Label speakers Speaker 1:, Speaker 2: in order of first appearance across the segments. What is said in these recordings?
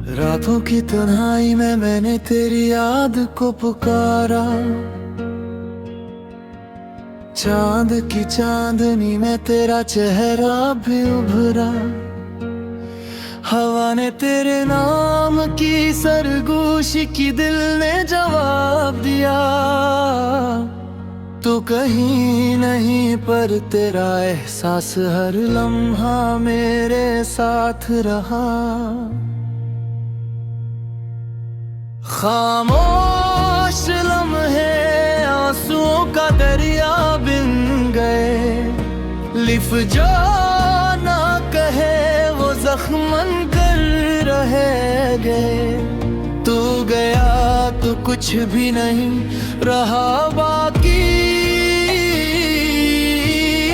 Speaker 1: रातों की तन्हाई में मैंने तेरी याद को पुकारा। चांद की चांदनी में तेरा चेहरा भी उभरा। हवा ने तेरे नाम की सरगोशी की, दिल ने जवाब दिया। तू कहीं नहीं पर तेरा एहसास हर लम्हा मेरे साथ रहा। खामोश लम्हे आंसुओं का दरिया बिन गए। लिफ जो ना कहे वो जख्मन कर रह गए। तू गया तो कुछ भी नहीं रहा बाकी।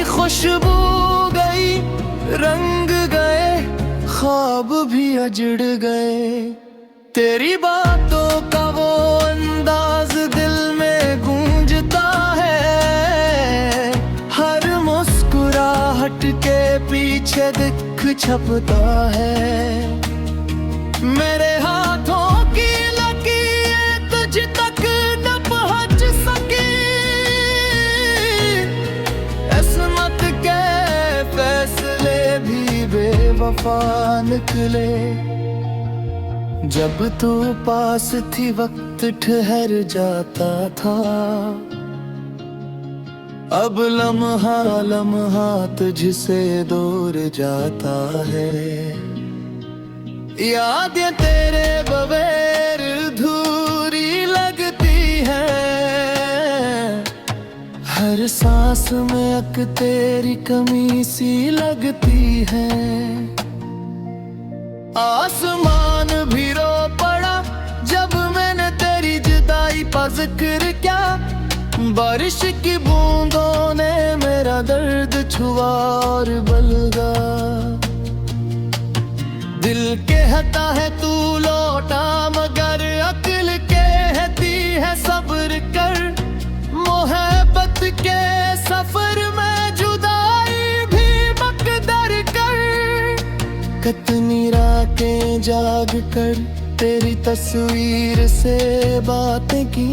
Speaker 1: खुशबू गई, रंग गए, ख्वाब भी अजड़ गए। तेरी बातों का वो अंदाज दिल में गूंजता है। हर मुस्कुराहट के पीछे दिख छपता है। मेरे हाथों की लकीरें तुझ तक न पहुंच सकी। किस्मत के फैसले भी बेवफा निकले। जब तू पास थी वक्त ठहर जाता था। अब लम्हा लम्हा तुझसे दूर जाता है। यादें तेरे बगैर अधूरी लगती है। हर सांस में अक तेरी कमी सी लगती है। आसमान भी रो पड़ा जब मैंने तेरी जुदाई का जिक्र किया। बारिश की बूंदों ने मेरा दर्द छुआ और बलगा। दिल कहता है तू लौटा, मगर अक्ल कहती है सब्र कर। मोहब्बत के सफर में जुदाई भी मकदर कर। कितनी रातें जाग कर तेरी तस्वीर से बातें की।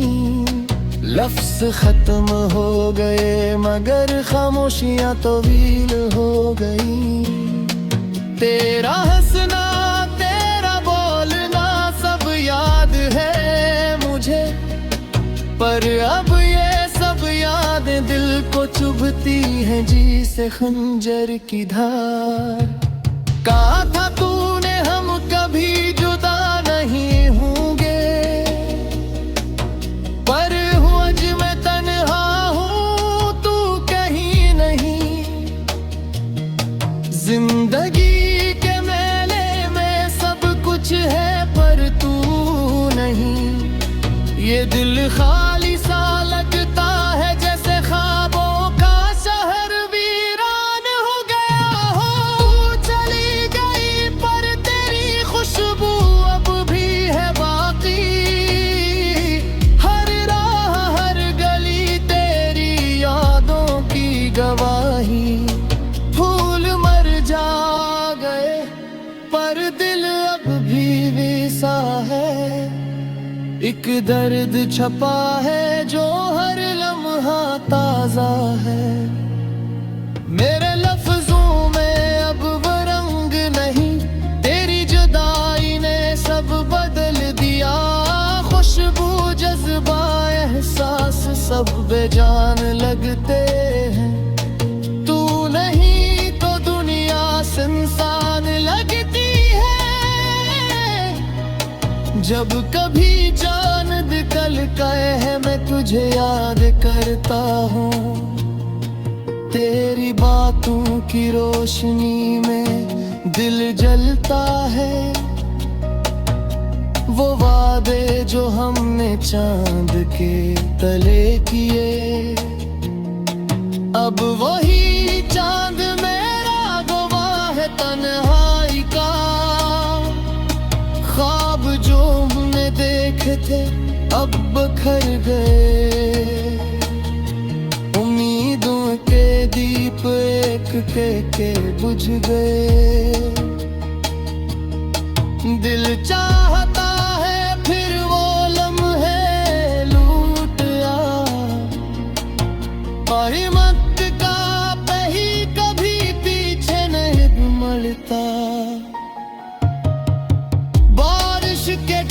Speaker 1: लफ्ज खत्म हो गए मगर खामोशियां तवील हो गई। तेरा हंसना, तेरा बोलना सब याद है मुझे। पर अब ये सब यादें दिल को चुभती हैं जी से खंजर की धार। कहा था तूने हम कभी जुदा नहीं होंगे, पर हूँ आज मैं तन्हा हूँ, तू कहीं नहीं। जिंदगी के मेले में सब कुछ है पर तू नहीं। ये दिल खाली सा लगता है जैसे ख्वाबों का शहर वीरान हो गया हो। तू चली गई पर तेरी खुशबू अब भी है बाकी। हर राह हर गली तेरी यादों की गवाही। फूल मर जा गए पर दिल अब भी वैसा है। एक दर्द छपा है जो हर लम्हा ताजा है। मेरे लफ्जों में अब वो रंग नहीं, तेरी जुदाई ने सब बदल दिया। खुशबू जज्बा एहसास सब बेजान लगते हैं। तू नहीं तो दुनिया सुनसान लगती है। जब कभी चांद निकलता है मैं तुझे याद करता हूँ। तेरी बातों की रोशनी में दिल जलता है। वो वादे जो हमने चांद के तले किए, अब वही चांद मेरा गवाह है तन्हाई का। ख्वाब जो हमने देखे थे अब बखर गए। उम्मीदों के दीप एक के बुझ गए। दिल चाह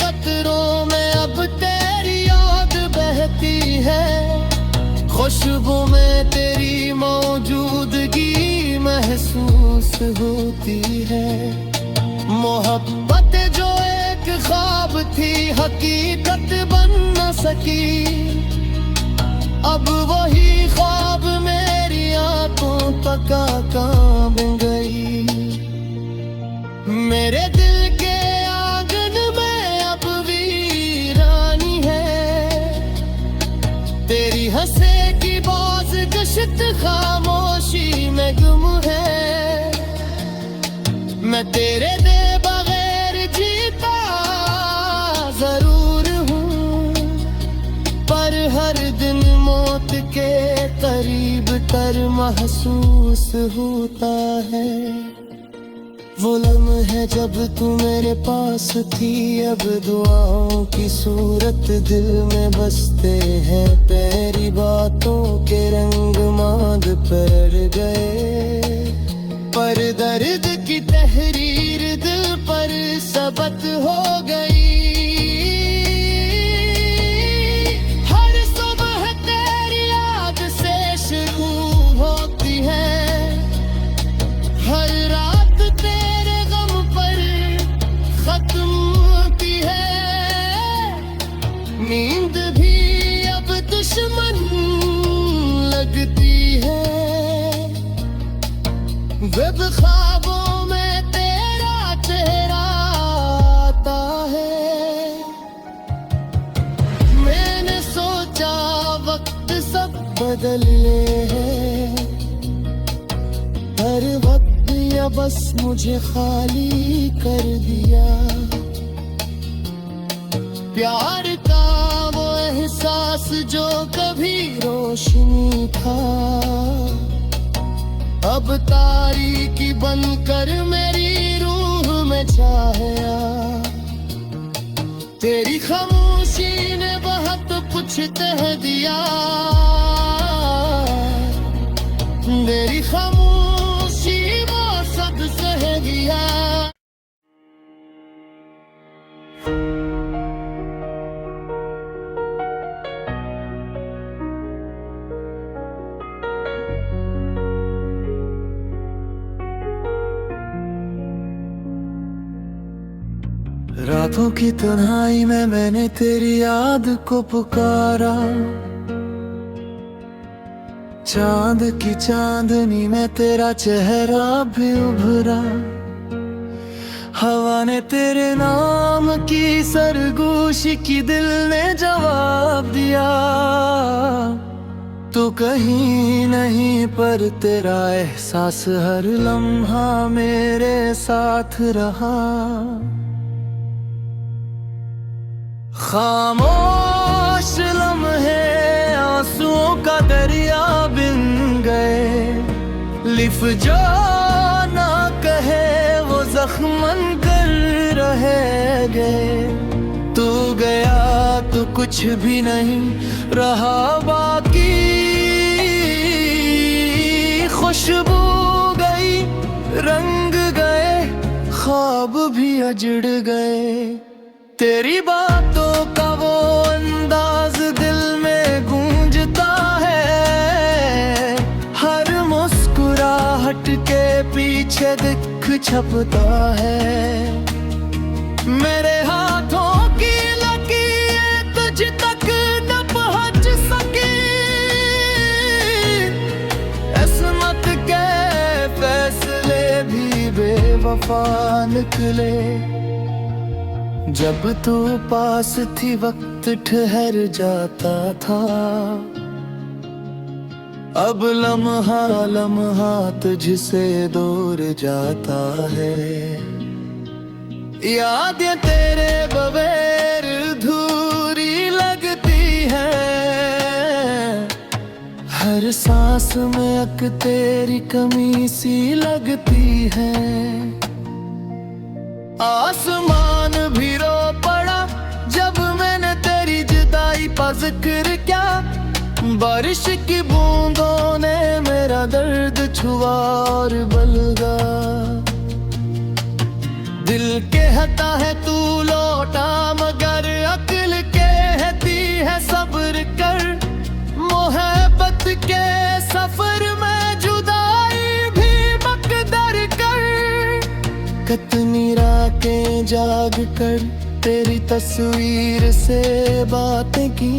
Speaker 1: कतरों में अब तेरी याद बहती है, खुशबू में तेरी मौजूदगी महसूस होती है। मोहब्बत जो एक ख्वाब थी हकीकत बन न सकी, अब वही ख्वाब मेरी आंखों तक काम गई। मेरे दिल के आंगन में अब वीरानी है, तेरी हंसे की बाज गश्त खामोशी में गुम है। मैं तेरे दे बगैर जीता जरूर हूँ, पर हर दिन मौत के करीब तर महसूस होता है। वो लम्हे जब तू मेरे पास थी, अब दुआओं की सूरत दिल में बसते हैं। तेरी बातों के रंग मांद पर गए, पर दर्द की तहरीर दिल पर सबक हो गई। हर सुबह तेरी याद से शुरू होती है, हर रात तेरे गम पर खत्म होती है। नींद भी अब दुश्मन लगती है, जब ख्वाबों में तेरा चेहरा आता है। मैंने सोचा वक्त सब बदलने हैं, हर वक्त या बस मुझे खाली कर दिया। प्यार का वो एहसास जो कभी रोशनी था, अब तारीकी बनकर मेरी रूह में छाया। तेरी खामोशी ने बहुत कुछ कह दिया, मेरी खामोशी वो सब सह गया। रातों की तन्हाई में मैंने तेरी याद को पुकारा, चांद की चांदनी में तेरा चेहरा भी उभरा। हवा ने तेरे नाम की सरगोशी की, दिल ने जवाब दिया। तू कहीं नहीं पर तेरा एहसास हर लम्हा मेरे साथ रहा। खामोश लम्हे आंसुओं का दरिया बिन गए, लिफ जो ना कहे वो जख्मन कर रह गए। तू गया तो कुछ भी नहीं रहा बाकी, खुशबू गई रंग गए ख्वाब भी अजड़ गए। तेरी बातों का वो अंदाज दिल में गूंजता है, हर मुस्कुराहट के पीछे दिख छपता है। मेरे हाथों की लकीरें तुझ तक न पहुंच सकी, किस्मत के फैसले भी बेवफा निकले। जब तू पास थी वक्त ठहर जाता था, अब लम्हा लम्हा तुझसे दूर जाता है। यादें तेरे बगैर अधूरी लगती हैं, हर सांस में अक तेरी कमी सी लगती है। आसमान भी रो पड़ा जब मैंने तेरी जुदाई का जिक्र किया। बारिश की बूंदों ने मेरा दर्द छुआ और बलगा। दिल कहता है तू लौटा मगर कितनी रातें जाग कर तेरी तस्वीर से बातें की।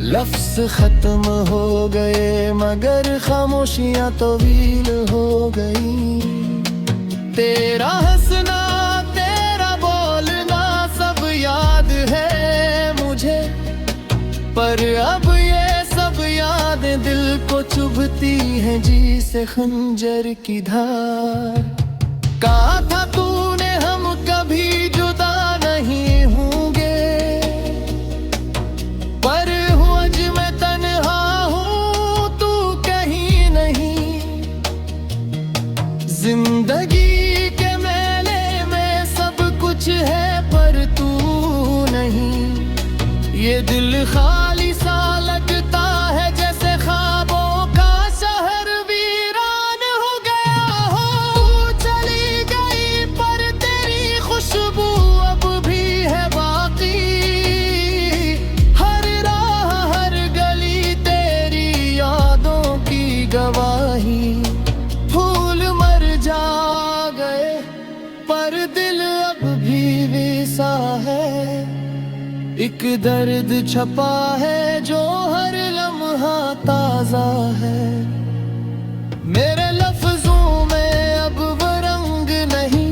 Speaker 1: लफ्ज़ खत्म हो गए मगर खामोशियां तवील हो गई। तेरा हंसना तेरा बोलना सब याद है मुझे, पर अब ये सब यादें दिल को चुभती हैं जी से खंजर की धार। कहा था तूने हम कभी जुदा नहीं होंगे, पर हूँ आज मैं तन्हा हूँ तू कहीं नहीं। जिंदगी के मेले में सब कुछ है पर तू नहीं। ये दिल खाली सा लगता है जैसे ख्वाबों का शहर वीरान हो गया हो। तू चली गई पर तेरी खुशबू अब भी है बाकी। हर राह हर गली तेरी यादों की गवाही। फूल मर जा गए पर दिल अब भी वैसा है। एक दर्द छपा है जो हर लम्हा ताजा है। मेरे लफ्जों में अब वो रंग नहीं,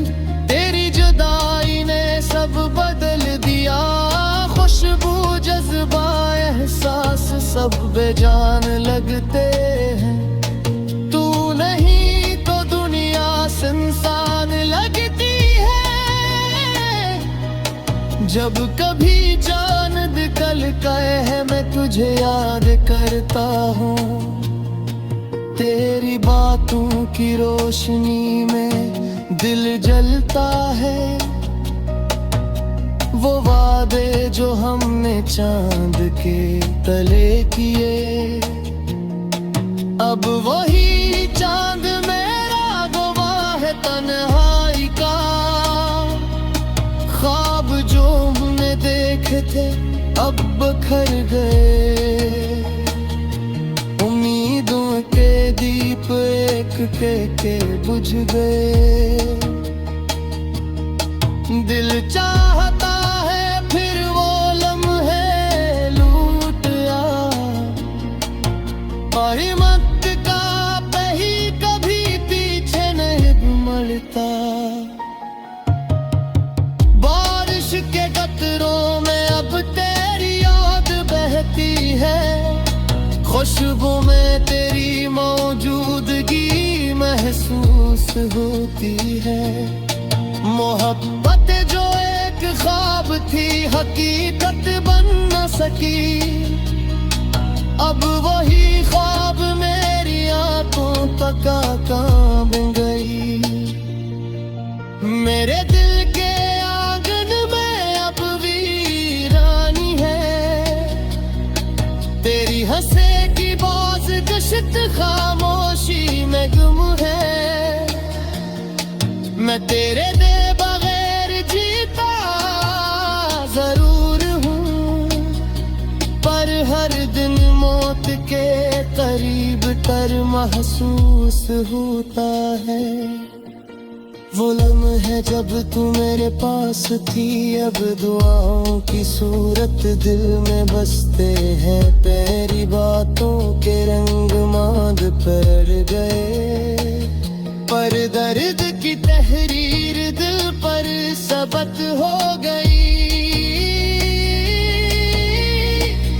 Speaker 1: तेरी जुदाई ने सब बदल दिया। खुशबू जज्बा एहसास सब बेजान लगते हैं। तू नहीं तो दुनिया सुनसान लगती है। जब कभी चांद निकल गए है मैं तुझे याद करता हूँ। तेरी बातों की रोशनी में दिल जलता है। वो वादे जो हमने चांद के तले किए, अब वही चांद मेरा गवाह है तन्हाई का। ख्वाब जो हमने देखे थे अब बखर गए। उम्मीदों के दीप एक के बुझ गए। दिल चाहता है फिर वो लम्हे लूट आ। हिम्मत का पही कभी पीछे नहीं मड़ता। बारिश के कतरों में अब तेरी याद बहती है। खुशबू में तेरी मौजूदगी महसूस होती है। मोहब्बत जो एक ख्वाब थी हकीकत बन न सकी। अब वही ख्वाब मेरी आंखों तक कांप गई। मेरे दिल के आंगन में अब वीरानी है। तेरी हंसे की बाज गश्त खामोशी में गुम है। मैं तेरे दे बगैर जीता जरूर हूँ, पर हर दिन मौत के करीब तर महसूस होता है। वो लम्हे जब तू मेरे पास थी, अब दुआओं की सूरत दिल में बसते हैं। तेरी बातों के रंग मांद पर गए, पर दर्द की तहरीर दिल पर सबक हो गई।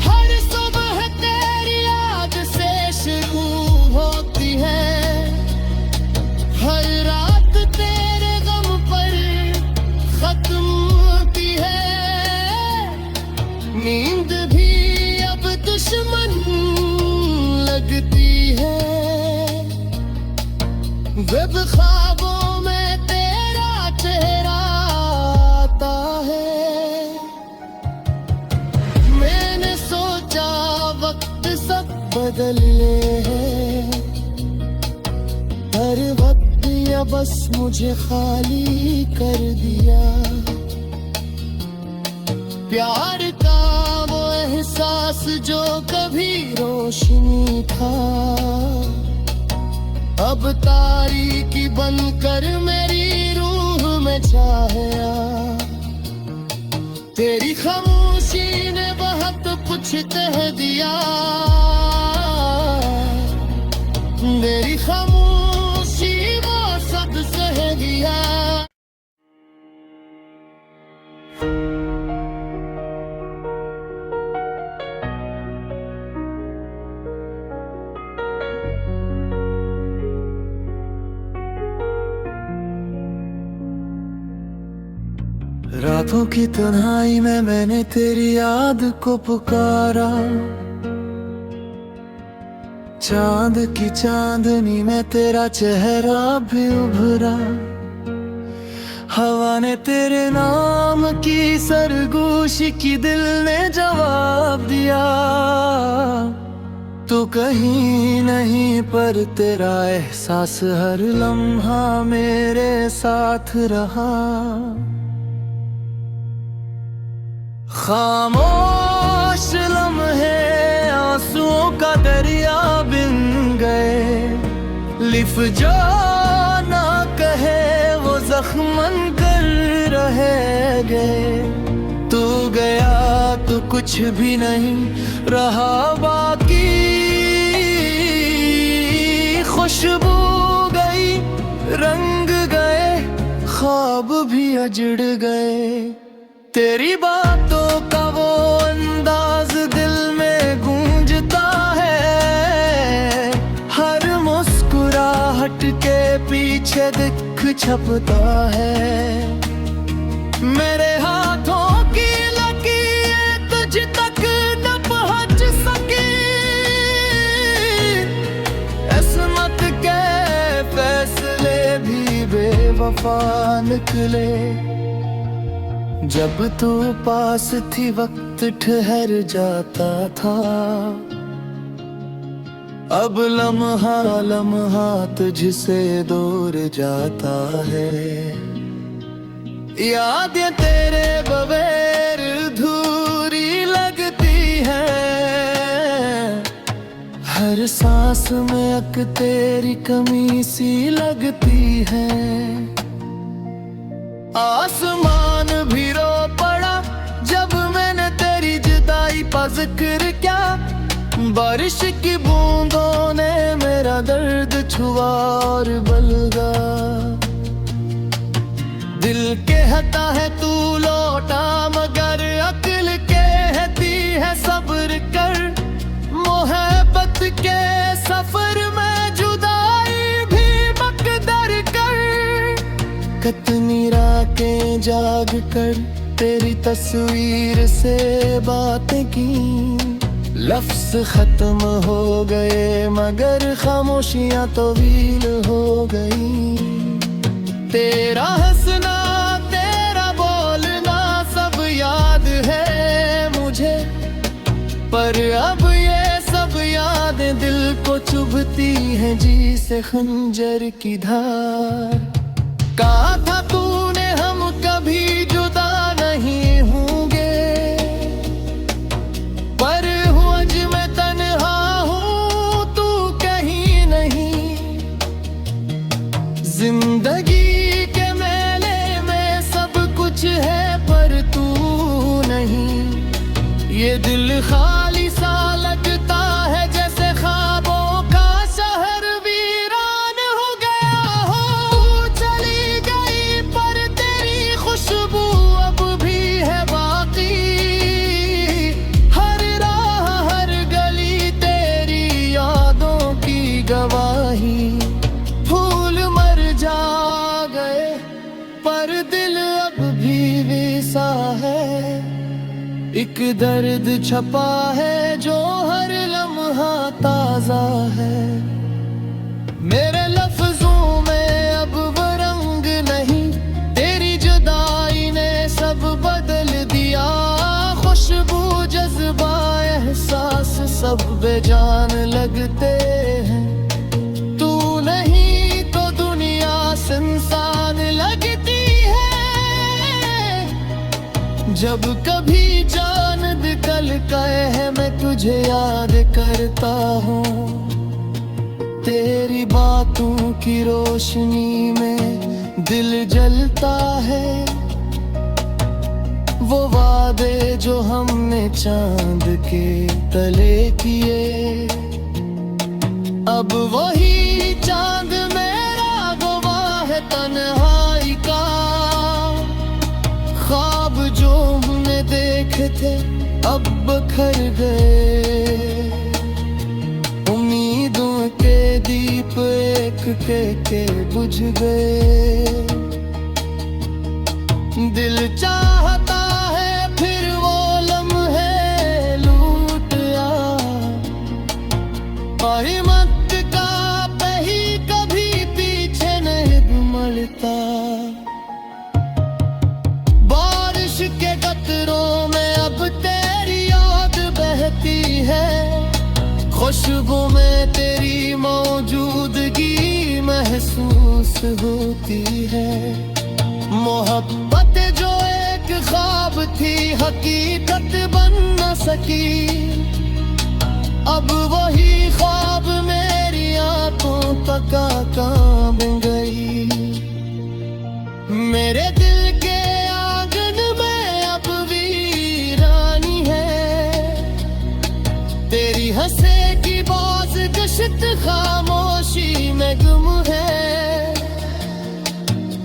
Speaker 1: हर सुबह तेरी याद से शुरू होती है। हर रात तेरे गम पर खत्म होती है। नींद भी अब दुश्मन लगती है। वेब ख्वाबों में तेरा चेहरा आता है। मैंने सोचा वक्त सब बदलने हैं, हर वक्त या बस मुझे खाली कर दिया। प्यार का वो एहसास जो कभी रोशनी था, अब तारीकी बनकर मेरी रूह में चाहे आ। तेरी खामोशी ने बहुत कुछ कह दिया, मेरी खामोशी वो सब सह दिया। रातों की तन्हाई में मैंने तेरी याद को पुकारा, चांद की चांदनी में तेरा चेहरा भी उभरा। हवा ने तेरे नाम की सरगोशी की, दिल ने जवाब दिया। तू कहीं नहीं पर तेरा एहसास हर लम्हा मेरे साथ रहा। खामोश लम्हे आंसुओं का दरिया बिन गए, लिफ जो ना कहे वो जख्मन कर रह गए। तू गया तो कुछ भी नहीं रहा बाकी, खुशबू गई रंग गए ख्वाब भी अजड़ गए। तेरी बातों का वो अंदाज दिल में गूंजता है, हर मुस्कुराहट के पीछे दिख छपता है। मेरे हाथों की लकीरें तुझ तक न पहुंच सकी, किस्मत के फैसले भी बेवफा निकले। जब तू पास थी वक्त ठहर जाता था, अब लम्हा लम्हा तुझसे दूर जाता है। यादें तेरे बगैर अधूरी लगती है, हर सांस में अक तेरी कमी सी लगती है। आसमान भी रो पड़ा जब मैंने तेरी जुदाई का जिक्र किया। बारिश की बूंदों ने मेरा दर्द छुआ और बलगा। दिल कहता है तू लौटा मगर अक्ल कहती है सब्र कर। मोहब्बत के सफर में जुदाई भी मकदर कर। कितनी रातें जाग कर तेरी तस्वीर से बातें की, लफ्ज खत्म हो गए मगर खामोशियां तवील हो गई। तेरा हंसना तेरा बोलना सब याद है मुझे, पर अब ये सब यादें दिल को चुभती हैं जी से खंजर की धार। कहा था तूने हम कभी जुदा नहीं होंगे, पर हूँ आज मैं तन्हा हूँ तू कहीं नहीं। जिंदगी के मेले में सब कुछ है पर तू नहीं। ये दिल खाली सा लगता है जैसे ख्वाबों का शहर वीरान हो गया हो। तू चली गई पर तेरी खुशबू अब भी है बाकी। हर राह हर गली तेरी यादों की गवाही। फूल मर जा गए पर दिल अब भी वैसा है। एक दर्द छपा है जो हर लम्हा ताजा है। मेरे लफ्जों में अब वो रंग नहीं, तेरी जुदाई ने सब बदल दिया। खुशबू जज्बा एहसास सब बेजान लगते हैं। तू नहीं तो दुनिया सुनसान लगती है। जब कभी चांद निकल गए है मैं तुझे याद करता हूँ। तेरी बातों की रोशनी में दिल जलता है वो वादे जो हमने चांद के तले किए। अब वही चांद मेरा गवाह है तन्हाई का। ख्वाब जो हमने देखे थे अब बखर गए। उम्मीदों के दीप एक के बुझ गए। दिल चाहता है फिर वो लम्हे लूट आ हिम्मत का कहीं कभी पीछे नहीं मड़ता। बारिश के कतरों में अब तेरी याद बहती है। खुशबू में तेरी मौजूदगी महसूस होती है। मोहब्बत जो एक ख्वाब थी हकीकत बन न सकी। अब वही ख्वाब मेरी आंखों तक काम गई। मेरे दिल के आंगन में अब वीरानी है। तेरी हंसे की बाज गश्त खामोशी में गुम है।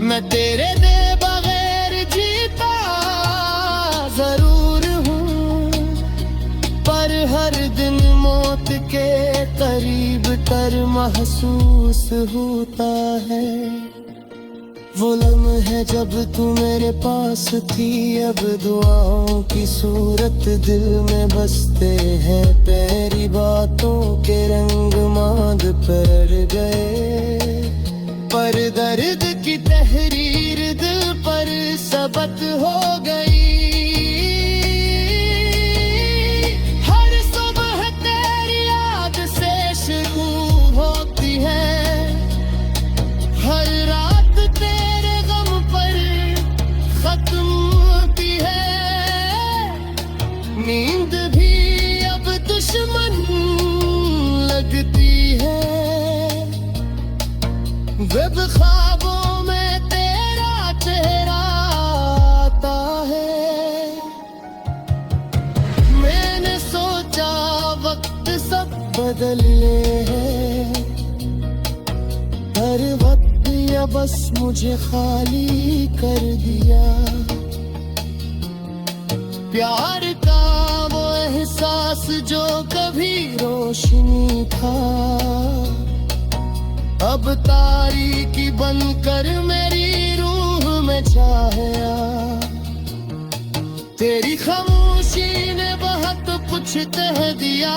Speaker 1: मैं तेरे दे बगैर जीता जरूर हूँ, पर हर दिन मौत के करीब तर महसूस होता है। वो लम्हे जब तू मेरे पास थी अब दुआओं की सूरत दिल में बसते हैं। तेरी बातों के रंग मांद पर गए, पर दर्द की तहरीर दिल पर सबक हो गई। हर सुबह तेरी याद से शुरू होती है। हर रात तेरे गम पर खत्म होती है। नींद भी अब दुश्मन लगती है। वेब ख्वाबों में तेरा चेहरा आता है। मैंने सोचा वक्त सब बदल ले। हर वक्त या बस मुझे खाली कर दिया। प्यार का वो एहसास जो कभी रोशनी था अब तारीकी बनकर मेरी रूह में छाया। तेरी खामोशी ने बहुत कुछ कह दिया।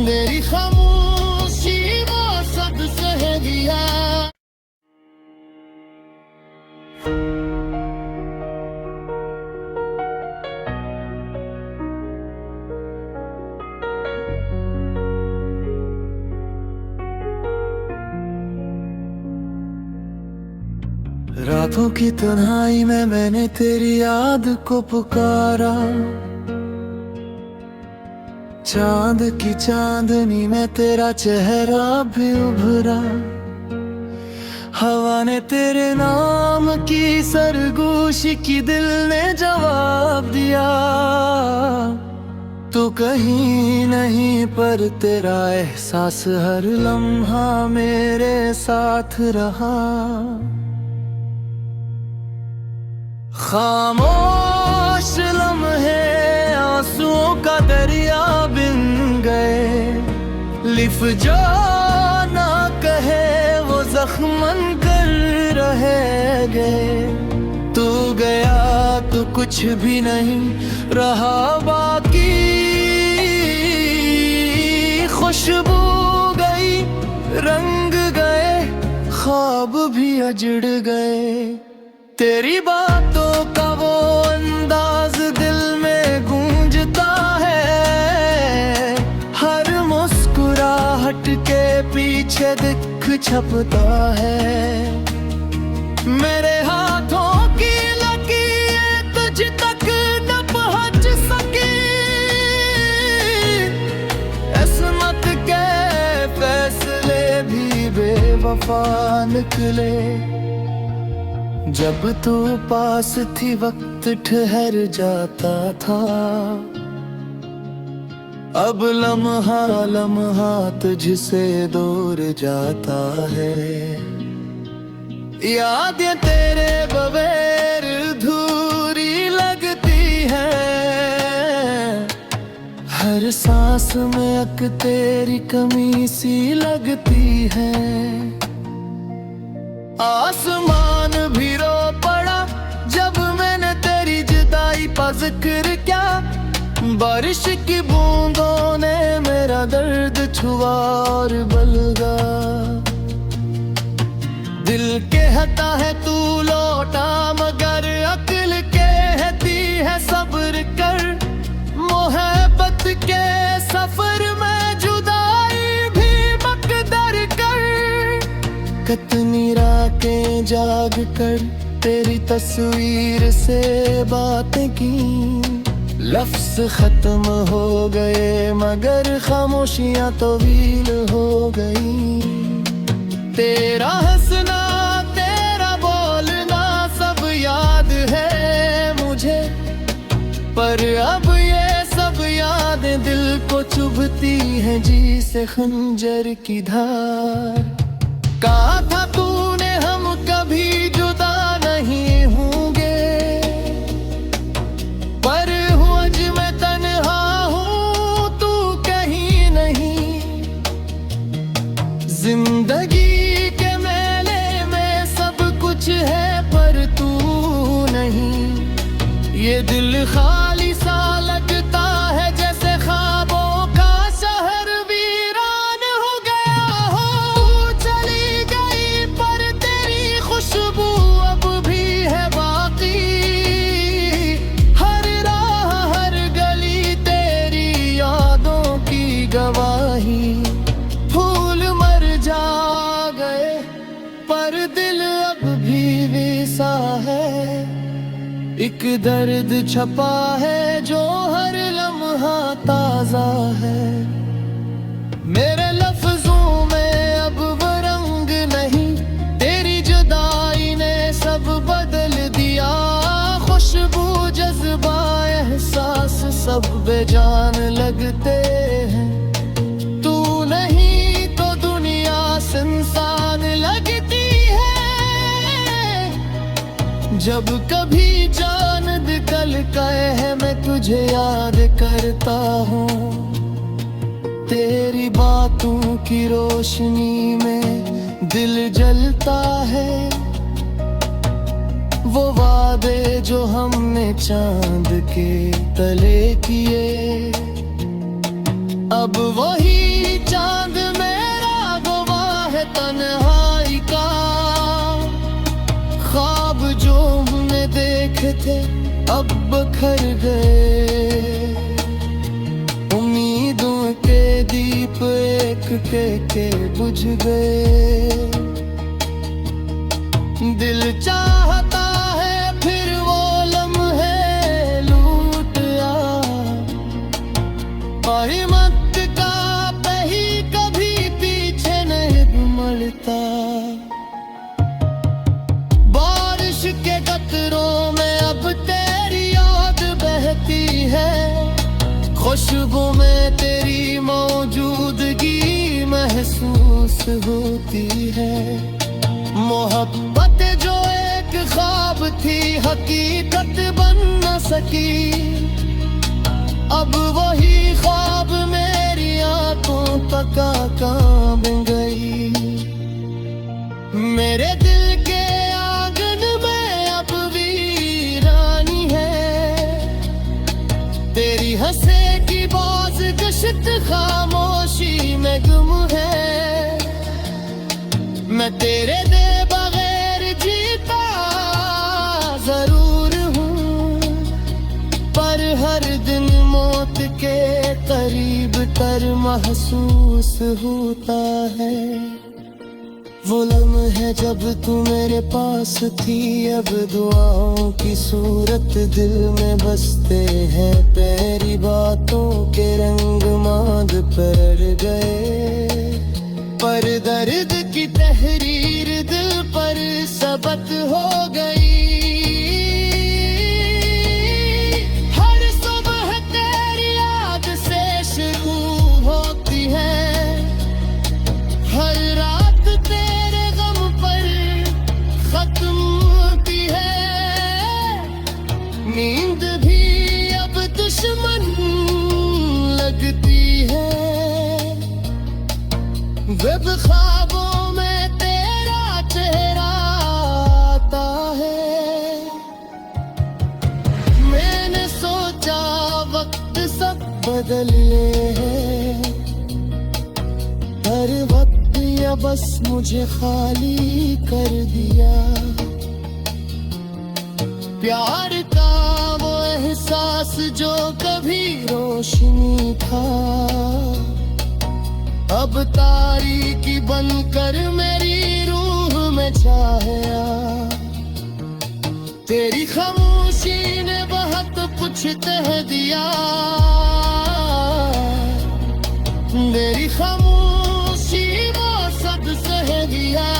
Speaker 1: मेरी खामोशी वो सब सह दिया। रातों की तन्हाई में मैंने तेरी याद को पुकारा। चांद की चांदनी में तेरा चेहरा भी उभरा। हवा ने तेरे नाम की सरगोशी की, दिल ने जवाब दिया। तू कहीं नहीं पर तेरा एहसास हर लम्हा मेरे साथ रहा। खामोश लम्हे आंसुओं का दरिया बिन गए। लिफ जो ना कहे वो जख्मन कर रह गए। तू गया तो कुछ भी नहीं रहा बाकी। खुशबू गई, रंग गए, ख्वाब भी अजड़ गए। तेरी बातों का वो अंदाज दिल में गूंजता है। हर मुस्कुराहट के पीछे दिख छपता है। मेरे हाथों की लकीरें तुझ तक न पहुंच सकी। इसमत के फैसले भी बेवफा वफा निकले। जब तू पास थी वक्त ठहर जाता था, अब लम्हा लम्हा तुझसे दूर जाता है। यादें तेरे बगैर अधूरी लगती है, हर सांस में अक तेरी कमी सी लगती है। आसमान भी रो पड़ा जब मैंने तेरी जुदाई का जिक्र किया। बारिश की बूंदों ने मेरा दर्द छुआ और बलगा। दिल कहता है तू लौटा, मगर अक्ल कहती है सब्र कर। मोहब्बत के सफर में जुदाई भी मकदर कर। कितनी रातें जाग कर तेरी तस्वीर से बातें की। लफ्ज खत्म हो गए मगर खामोशियां तवील हो गई। तेरा हंसना तेरा बोलना सब याद है मुझे, पर अब ये सब यादें दिल को चुभती हैं जी से खंजर की धार। कहा था तूने हम कभी जुदा नहीं होंगे, पर आज मैं तन्हा हूँ तू कहीं नहीं। जिंदगी के मेले में सब कुछ है पर तू नहीं। ये दिल खाली सा लगता है जैसे ख्वाबों का शहर वीरान हो गया हो। तू चली गई पर तेरी खुशबू अब भी है बाकी। हर राह हर गली तेरी यादों की गवाही। फूल मर जा गए पर दिल अब भी वैसा है। एक दर्द छपा है जो हर लम्हा ताजा है। मेरे लफ्जों में अब वो रंग नहीं, तेरी जुदाई ने सब बदल दिया। खुशबू जज्बा एहसास सब बेजान लगते हैं। तू नहीं तो दुनिया सुनसान लगती है। जब कभी चांद निकल है मैं तुझे याद करता हूँ। तेरी बातों की रोशनी में दिल जलता है। वो वादे जो हमने चांद के तले किए, अब वही चांद मेरा गवाह है तन्हाई का। ख्वाब जो हमने देखे थे अब बखर गए। उम्मीदों के दीप एक के बुझ गए। दिल चाहता है फिर वो लम्हे लूट आ। हिम्मत का कहीं कभी पीछे नहीं मरता। बारिश के कतरों में अब तेरी याद बहती है। खुशबू में तेरी मौजूदगी महसूस होती है। मोहब्बत जो एक ख्वाब थी हकीकत बन न सकी। अब वही ख्वाब मेरी आंखों तक कांप गई। मेरे दिल के आंगन में अब वीरानी है। तेरी हंसे की बाज गश्त खामोशी में गुम है। मैं तेरे दे बगैर जीता जरूर हूँ, पर हर दिन मौत के करीब तर महसूस होता है। वो लम्हे जब तू मेरे पास थी, अब दुआओं की सूरत दिल में बसते हैं। तेरी बातों के रंग मांद पर गए। पर दर्द की तहरीर दिल पर सबक हो गई। हर सुबह तेरी याद से शुरू होती है, हर रात तेरे गम पर खत्म होती है। नींद भी अब दुश्मन लगती है, जब ख्वाबों में तेरा चेहरा आता है। मैंने सोचा वक्त सब बदले है, हर वक्त या बस मुझे खाली कर दिया। प्यार का वो एहसास जो कभी रोशनी था, अब तारीकी बनकर मेरी रूह में छाया। तेरी खामोशी ने बहुत कुछ कह दिया, मेरी खामोशी वो सब सह दिया।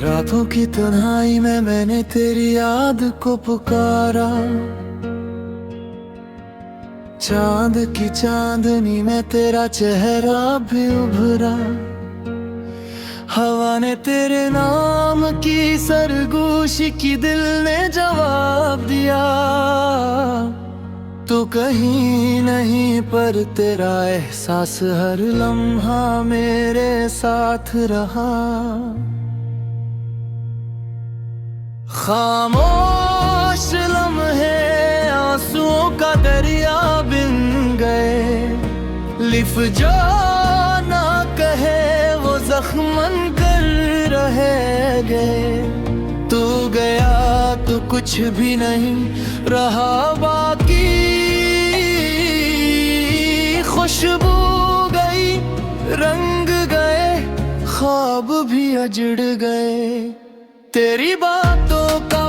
Speaker 1: रातों की तन्हाई में मैंने तेरी याद को पुकारा, चांद की चांदनी में तेरा चेहरा भी उभरा। हवा ने तेरे नाम की सरगोशी की, दिल ने जवाब दिया। तू कहीं नहीं पर तेरा एहसास हर लम्हा मेरे साथ रहा। खामोश लम्हे आंसुओं का दरिया बिन गए, लिफ जो ना कहे वो जख्मन कर रह गए। तू गया तो कुछ भी नहीं रहा बाकी, खुशबू गई, रंग गए, ख्वाब भी अजड़ गए। तेरी बातों का